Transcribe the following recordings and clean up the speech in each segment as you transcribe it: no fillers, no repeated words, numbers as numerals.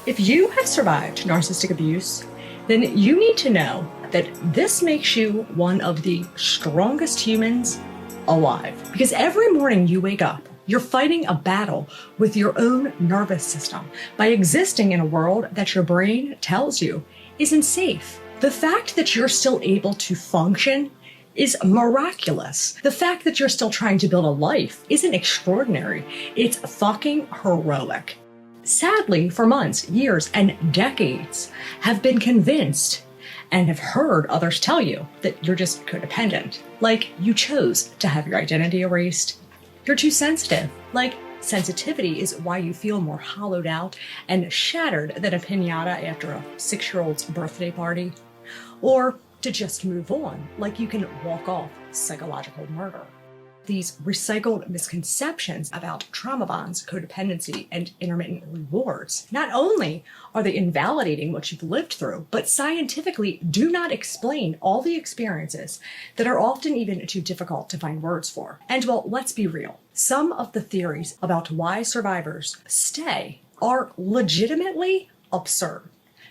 If you have survived narcissistic abuse, then you need to know that this makes you one of the strongest humans alive. Because every morning you wake up, you're fighting a battle with your own nervous system by existing in a world that your brain tells you isn't safe. The fact that you're still able to function is miraculous. The fact that you're still trying to build a life isn't extraordinary. It's fucking heroic. Sadly, for months, years, and decades, have been convinced and have heard others tell you that you're just codependent. Like you chose to have your identity erased. You're too sensitive. Like sensitivity is why you feel more hollowed out and shattered than a piñata after a 6-year-old's birthday party. Or to just move on, like you can walk off psychological murder. These recycled misconceptions about trauma bonds, codependency, and intermittent rewards not only are they invalidating what you've lived through, but scientifically do not explain all the experiences that are often even too difficult to find words for. And well, let's be real. Some of the theories about why survivors stay are legitimately absurd.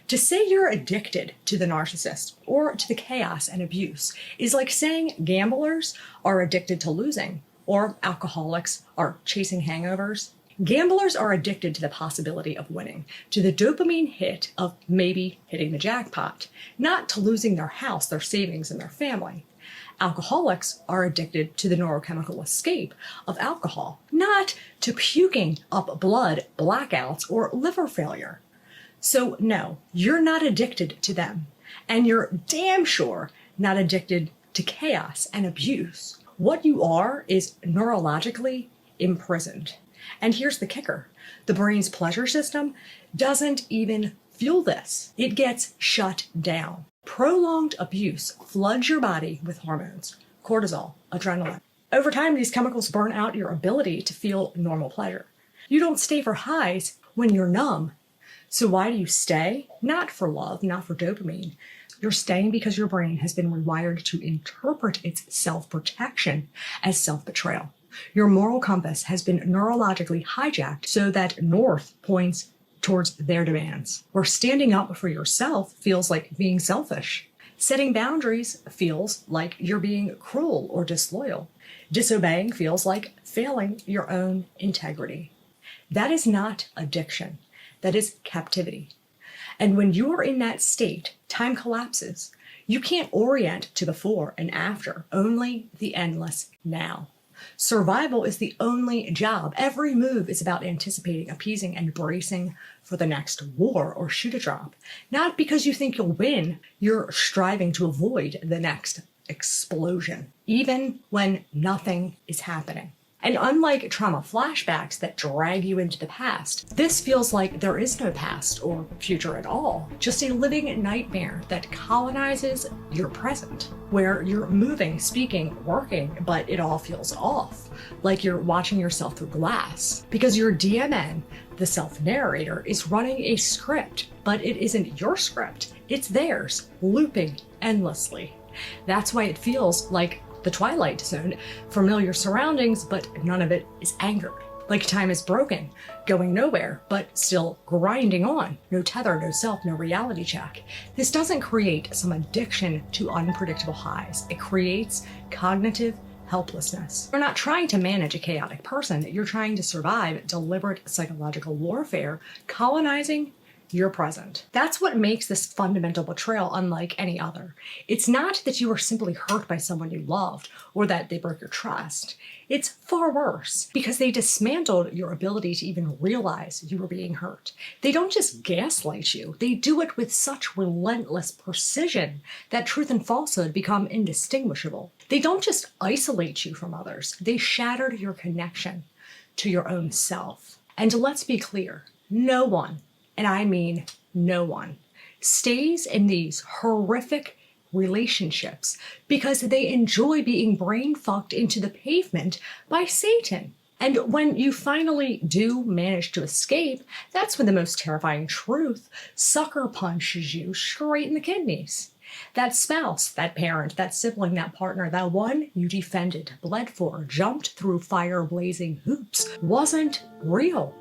To say you're addicted to the narcissist or to the chaos and abuse is like saying gamblers are addicted to losing or alcoholics are chasing hangovers. Gamblers are addicted to the possibility of winning, to the dopamine hit of maybe hitting the jackpot, not to losing their house, their savings, and their family. Alcoholics are addicted to the neurochemical escape of alcohol, not to puking up blood, blackouts, or liver failure. So no, you're not addicted to them, and you're damn sure not addicted to chaos and abuse. What you are is neurologically imprisoned. And here's the kicker. The brain's pleasure system doesn't even feel this. It gets shut down. Prolonged abuse floods your body with hormones, cortisol, adrenaline. Over time, these chemicals burn out your ability to feel normal pleasure. You don't stay for highs when you're numb. So why do you stay? Not for love, not for dopamine. You're staying because your brain has been rewired to interpret its self-protection as self-betrayal. Your moral compass has been neurologically hijacked so that north points towards their demands, where standing up for yourself feels like being selfish. Setting boundaries feels like you're being cruel or disloyal. Disobeying feels like failing your own integrity. That is not addiction. That is captivity. And when you are in that state, time collapses. You can't orient to before and after, only the endless now. Survival is the only job. Every move is about anticipating, appeasing, and bracing for the next war or shoe to drop. Not because you think you'll win, you're striving to avoid the next explosion, even when nothing is happening. And unlike trauma flashbacks that drag you into the past, this feels like there is no past or future at all, just a living nightmare that colonizes your present, where you're moving, speaking, working, but it all feels off, like you're watching yourself through glass, because your DMN, the self-narrator, is running a script, but it isn't your script, it's theirs, looping endlessly. That's why it feels like the Twilight Zone, familiar surroundings, but none of it is anchored. Like time is broken, going nowhere, but still grinding on. No tether, no self, no reality check. This doesn't create some addiction to unpredictable highs. It creates cognitive helplessness. You're not trying to manage a chaotic person. You're trying to survive deliberate psychological warfare, colonizing your present. That's what makes this fundamental betrayal unlike any other. It's not that you were simply hurt by someone you loved or that they broke your trust. It's far worse because they dismantled your ability to even realize you were being hurt. They don't just gaslight you, they do it with such relentless precision that truth and falsehood become indistinguishable. They don't just isolate you from others, they shattered your connection to your own self. And let's be clear, no one, and I mean no one, stays in these horrific relationships because they enjoy being brain fucked into the pavement by Satan. And when you finally do manage to escape, that's when the most terrifying truth sucker punches you straight in the kidneys. That spouse, that parent, that sibling, that partner, that one you defended, bled for, jumped through fire-blazing hoops wasn't real.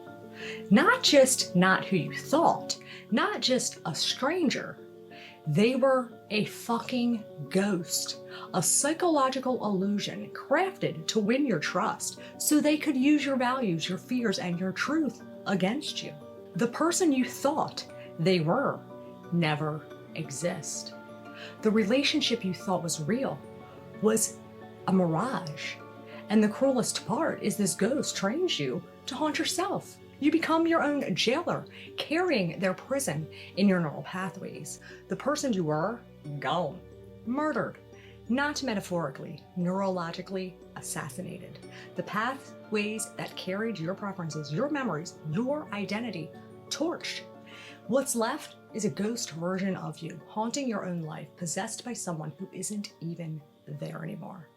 Not just not who you thought, not just a stranger. They were a fucking ghost, a psychological illusion crafted to win your trust so they could use your values, your fears, and your truth against you. The person you thought they were never exist. The relationship you thought was real was a mirage. And the cruelest part is this ghost trains you to haunt yourself. You become your own jailer, carrying their prison in your neural pathways. The person you were, gone, murdered, not metaphorically, neurologically assassinated. The pathways that carried your preferences, your memories, your identity, torched. What's left is a ghost version of you, haunting your own life, possessed by someone who isn't even there anymore.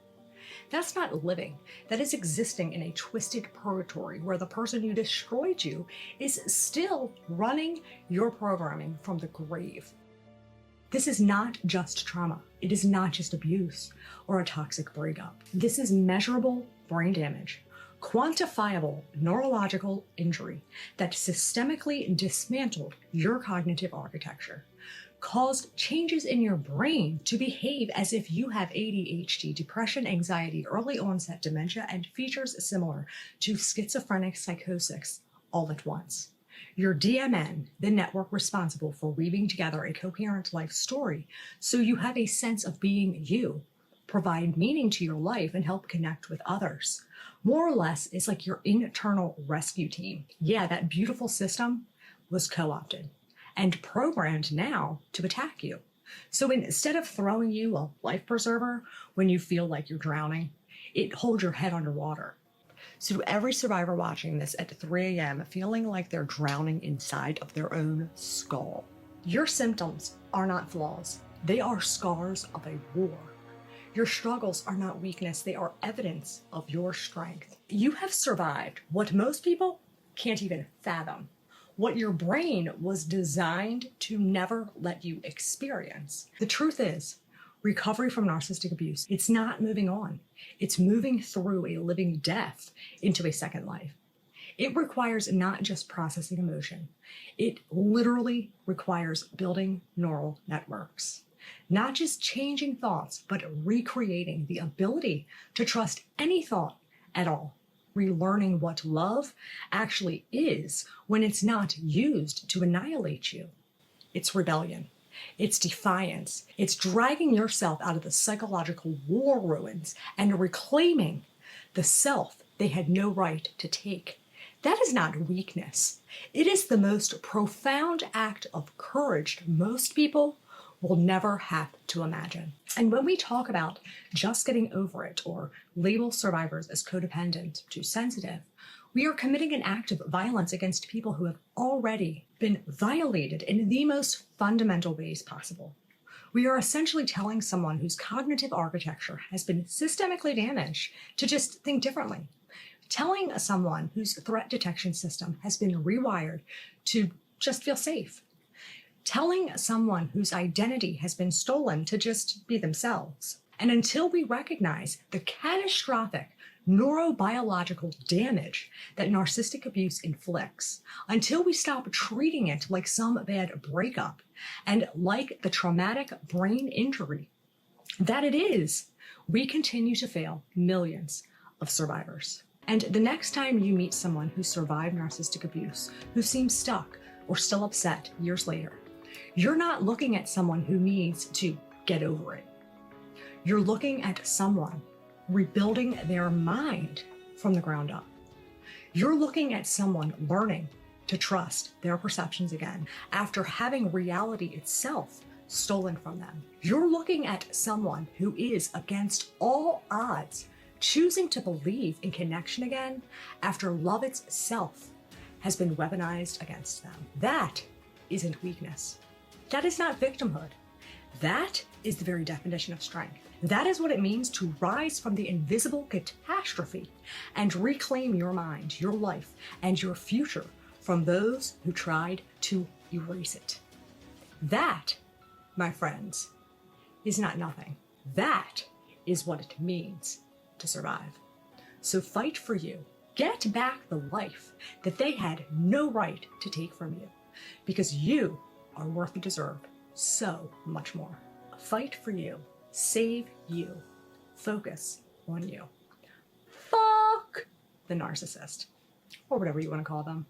That's not living. That is existing in a twisted purgatory where the person who destroyed you is still running your programming from the grave. This is not just trauma. It is not just abuse or a toxic breakup. This is measurable brain damage, quantifiable neurological injury that systemically dismantled your cognitive architecture, caused changes in your brain to behave as if you have ADHD, depression, anxiety, early onset dementia, and features similar to schizophrenic psychosis all at once. Your DMN, the network responsible for weaving together a coherent life story so you have a sense of being you, provide meaning to your life, and help connect with others. More or less, it's like your internal rescue team. Yeah, that beautiful system was co-opted and programmed now to attack you. So instead of throwing you a life preserver when you feel like you're drowning, it holds your head underwater. So every survivor watching this at 3 a.m. feeling like they're drowning inside of their own skull. Your symptoms are not flaws. They are scars of a war. Your struggles are not weakness. They are evidence of your strength. You have survived what most people can't even fathom, what your brain was designed to never let you experience. The truth is, recovery from narcissistic abuse, it's not moving on. It's moving through a living death into a second life. It requires not just processing emotion. It literally requires building neural networks. Not just changing thoughts, but recreating the ability to trust any thought at all. Relearning what love actually is when it's not used to annihilate you. It's rebellion. It's defiance. It's dragging yourself out of the psychological war ruins and reclaiming the self they had no right to take. That is not weakness. It is the most profound act of courage most people will never have to imagine. And when we talk about just getting over it or label survivors as codependent, too sensitive, we are committing an act of violence against people who have already been violated in the most fundamental ways possible. We are essentially telling someone whose cognitive architecture has been systemically damaged to just think differently. Telling someone whose threat detection system has been rewired to just feel safe. Telling someone whose identity has been stolen to just be themselves. And until we recognize the catastrophic neurobiological damage that narcissistic abuse inflicts, until we stop treating it like some bad breakup and like the traumatic brain injury that it is, we continue to fail millions of survivors. And the next time you meet someone who survived narcissistic abuse, who seems stuck or still upset years later, you're not looking at someone who needs to get over it. You're looking at someone rebuilding their mind from the ground up. You're looking at someone learning to trust their perceptions again after having reality itself stolen from them. You're looking at someone who is, against all odds, choosing to believe in connection again after love itself has been weaponized against them. That isn't weakness. That is not victimhood. That is the very definition of strength. That is what it means to rise from the invisible catastrophe and reclaim your mind, your life, and your future from those who tried to erase it. That, my friends, is not nothing. That is what it means to survive. So fight for you. Get back the life that they had no right to take from you, because you are worth and deserve so much more. Fight for you. Save you. Focus on you. Fuck the narcissist, or whatever you want to call them.